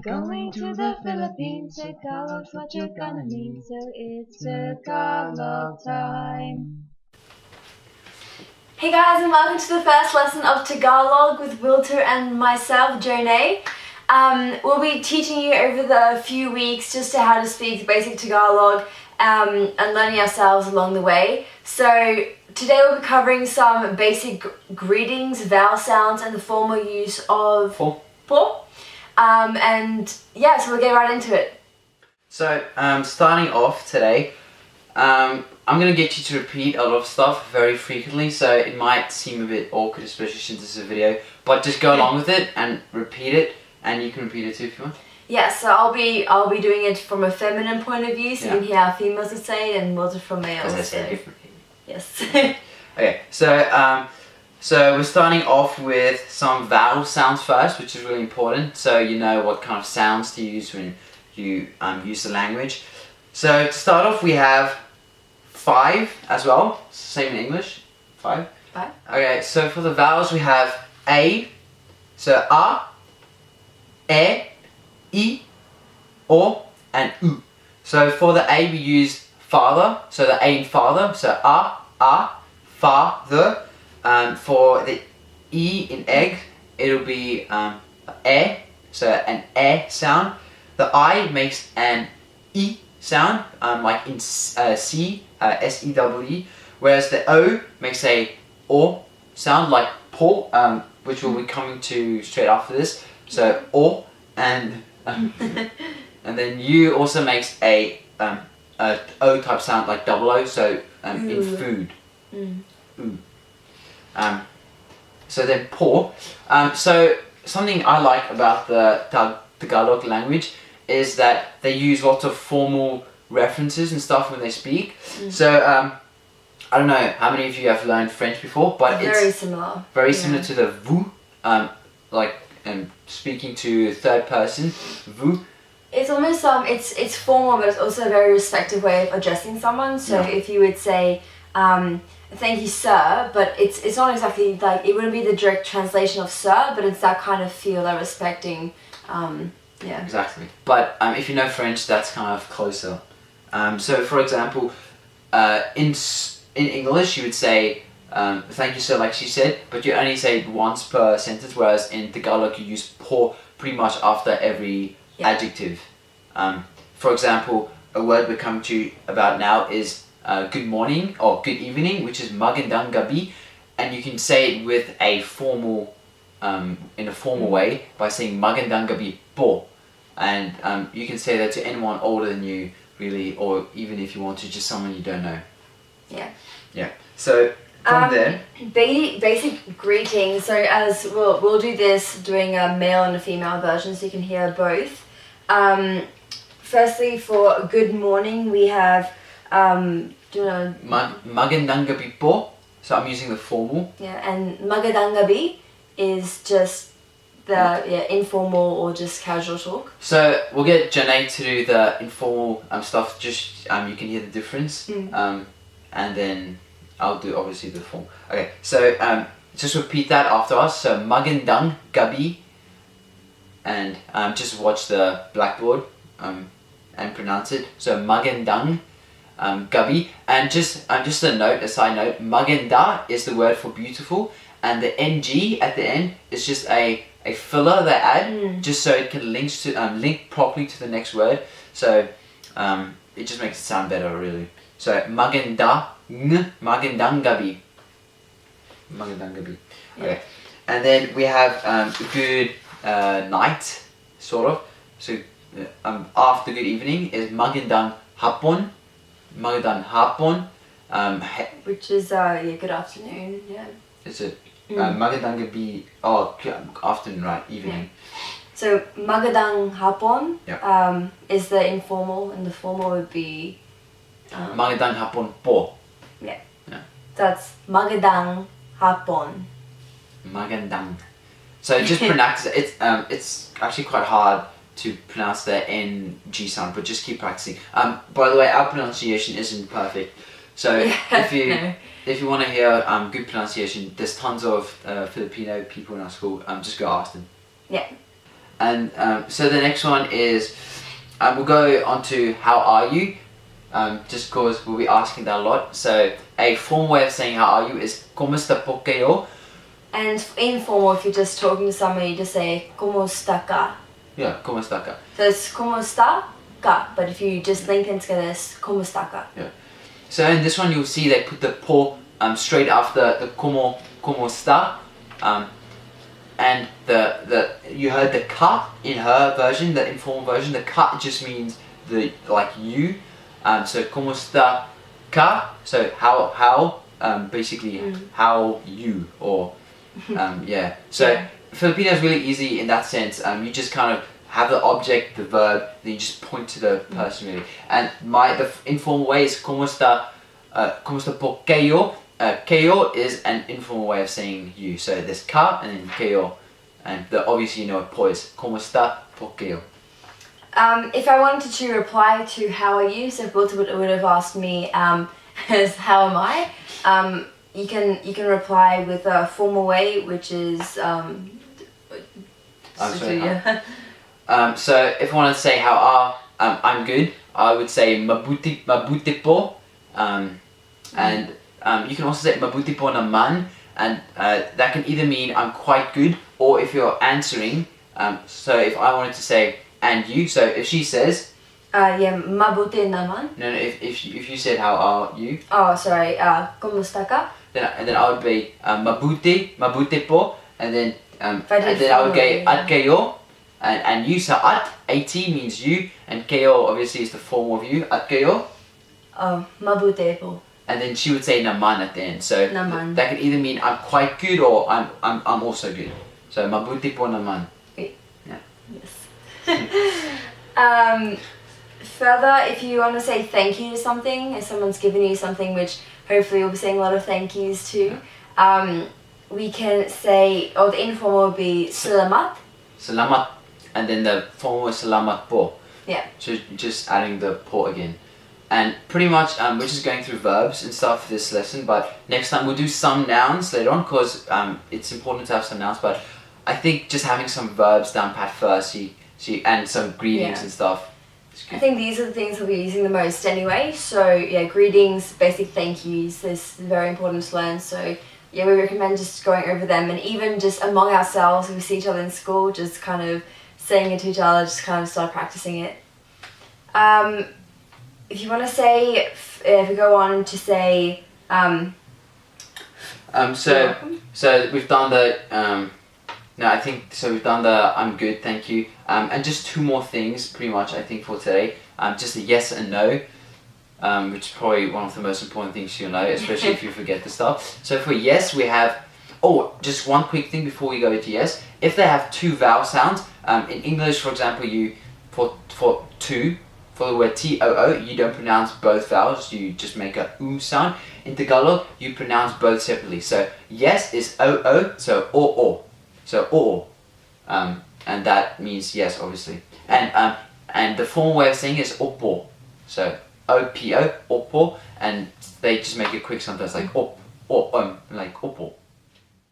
Going to the Philippines, Tagalog's what you're gonna need, so it's Tagalog time. Hey guys, and welcome to the first lesson of Tagalog with Wilter and myself, Jonay. We'll be teaching you over the few weeks just how to speak basic Tagalog and learning ourselves along the way. So today we'll be covering some basic greetings, vowel sounds, and the formal use of po. And yeah, so we'll get right into it. So starting off today, I'm going to get you to repeat a lot of stuff very frequently, so it might seem a bit awkward, especially since this is a video, but just go along with it and repeat it, and you can repeat it too if you want. Yeah, so I'll be doing it from a feminine point of view, so you can hear how females would say it, and Wilter from males. As I said differently. Yes. Okay, so we're starting off with some vowel sounds first, which is really important, so you know what kind of sounds to use when you use the language. So to start off, we have 5 as well, same in English, 5. Okay, so for the vowels we have A, so A, E, I, O, and U. So for the A we use father, so the A in father, so A, father. For the E in egg, it'll be E, so an E sound. The I makes an I sound, like in C, S-E-E-E, whereas the O makes a O sound, like po, which we'll be coming to straight after this. So O, and then U also makes a O type sound, like double O, so in food. So then po. So something I like about the Tagalog language is that they use lots of formal references and stuff when they speak. So I don't know how many of you have learned French before, but very similar. Very similar to the vous, like speaking to third person, vous. It's almost it's formal, but it's also a very respectful way of addressing someone. So if you would say thank you, sir, but it's not exactly like, it wouldn't be the direct translation of sir, but it's that kind of feel, that respecting, yeah. Exactly. But if you know French, that's kind of closer. So for example, in English you would say thank you, sir, like she said, but you only say it once per sentence, whereas in Tagalog you use po pretty much after every adjective. For example, a word we're coming to about now is good morning or good evening, which is magandang gabi, and you can say it with a formal, in a formal way by saying magandang gabi po, and you can say that to anyone older than you, really, or even if you want to, just someone you don't know. Yeah. So from there, basic greetings. So as we'll do this doing a male and a female version, so you can hear both. Firstly, for good morning, we have do you know magandang gabi po, so I'm using the formal. Yeah, and magandang gabi is just the informal or just casual talk. So we'll get Jonay to do the informal stuff, just you can hear the difference, and then I'll do obviously the formal. Okay, so just repeat that after us. So magandang gabi, and just watch the blackboard and pronounce it. So magandang gabi, and just a side note, maganda is the word for beautiful, and the ng at the end is just a filler they add, just so it can link properly to the next word. So it just makes it sound better, really. So magandang gabi. Okay, and then we have good night, sort of. So after good evening is magandang hapon. Which is good afternoon. Yeah. Is it magandang gabi? Oh, afternoon, right? Evening. So magandang hapon is the informal, and the formal would be magandang hapon po. Yeah. That's magandang hapon. Magandang. So just pronounce it. It's actually quite hard to pronounce the NG sound, but just keep practicing. By the way, our pronunciation isn't perfect, so if you want to hear good pronunciation, there's tons of Filipino people in our school. Just go ask them. Yeah. And so the next one is, we'll go on to how are you, just because we'll be asking that a lot. So a formal way of saying how are you is como está pokeo. And informal, if you're just talking to someone, you just say como está ka. Yeah, como está ka. So it's como está ka, but if you just link them together, it's como está ka. Yeah. So in this one, you'll see they put the po straight after the como está, and the you heard the ka in her version, the informal version. The ka just means the like you. So como está ka. So how basically how you or yeah. So Yeah. Filipino is really easy in that sense. You just kind of have the object, the verb, then you just point to the person really. And the informal way is como está pokeo. Keo is an informal way of saying you. So there's ka and then keo, and obviously you know what po is. Como está pokeo. If I wanted to reply to how are you, so if Walter would have asked me as how am I, you can reply with a formal way, which is so if I want to say how are, I'm good, I would say mabuti po, and you can also say mabuti po naman, and that can either mean I'm quite good, or if you're answering, so if I wanted to say and you, so if she says yeah, mabuti naman. no, if you said how are you, Oh, sorry, kumusta ka? then I would be mabuti po, and then If I did and then I would formally, go at kayo, and you, so at means you, and kayo obviously is the form of you, at kayo, Oh, mabuti po. and then she would say naman at the end. So Naman. that could either mean I'm quite good or I'm also good. So mabuti po naman. Yes. Further, if you want to say thank you to something, if someone's given you something, which hopefully you'll be saying a lot of thank yous to, we can say, or the informal would be salamat. Salamat, and then the formal is salamat po. Yeah. So just adding the po again. And pretty much we're just going through verbs and stuff for this lesson, but next time we'll do some nouns later on, because it's important to have some nouns, but I think just having some verbs down pat first, and some greetings and stuff. I think these are the things we'll be using the most anyway. So yeah, greetings, basic thank yous, this is very important to learn. So yeah, we recommend just going over them, and even just among ourselves, if we see each other in school, just kind of saying it to each other, just kind of start practicing it. If you want to say, if we go on to say, so we've done the no, I think so. We've done the I'm good, thank you, and just two more things, pretty much. I think for today, just a yes and no, which is probably one of the most important things you'll know, especially if you forget the stuff. So for yes, we have. Oh, just one quick thing before we go to yes. If they have two vowel sounds, in English, for example, you for the word T-O-O, you don't pronounce both vowels, you just make a oo sound. In Tagalog, you pronounce both separately. So yes is O-O, so o-o. So o, and that means yes, obviously. And the formal way of saying is opo. So O-P-O, opo, and they just make it quick sometimes, like op, or like opo.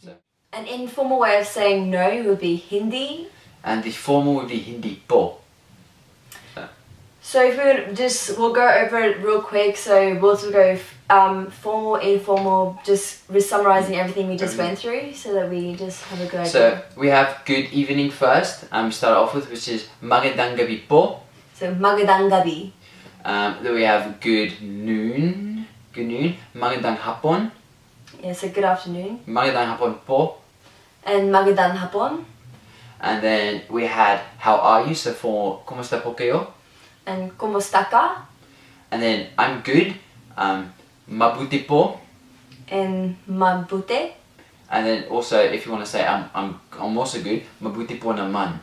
So. an informal way of saying no would be Hindi. And the formal would be Hindi po. So if we would we'll go over it real quick. So we'll go formal, informal, just summarizing everything we just went through, so that we just have a good idea. So we have good evening first. Start off with, which is magandang gabi po. So magandang gabi. Then we have good noon, magandang hapon. Yeah, so good afternoon. Magandang hapon po. And magandang hapon. And then we had how are you, so for kumusta po kayo. And kumusta ka? And then I'm good, mabuti po. And mabuti. And then also, if you want to say I'm also good, mabuti po naman.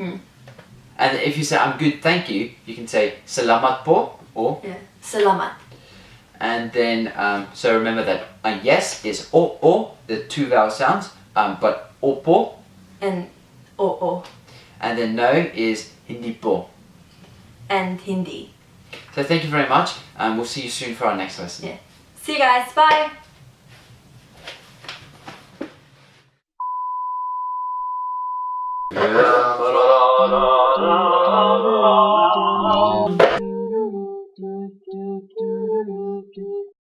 And if you say I'm good, thank you, you can say salamat po or salamat. And then so remember that yes is o, the two vowel sounds, but opo. And o. And then no is hindi po. And Hindi. So thank you very much, and we'll see you soon for our next lesson. Yeah. See you guys. Bye. Yeah. do do do do do do do do do do do.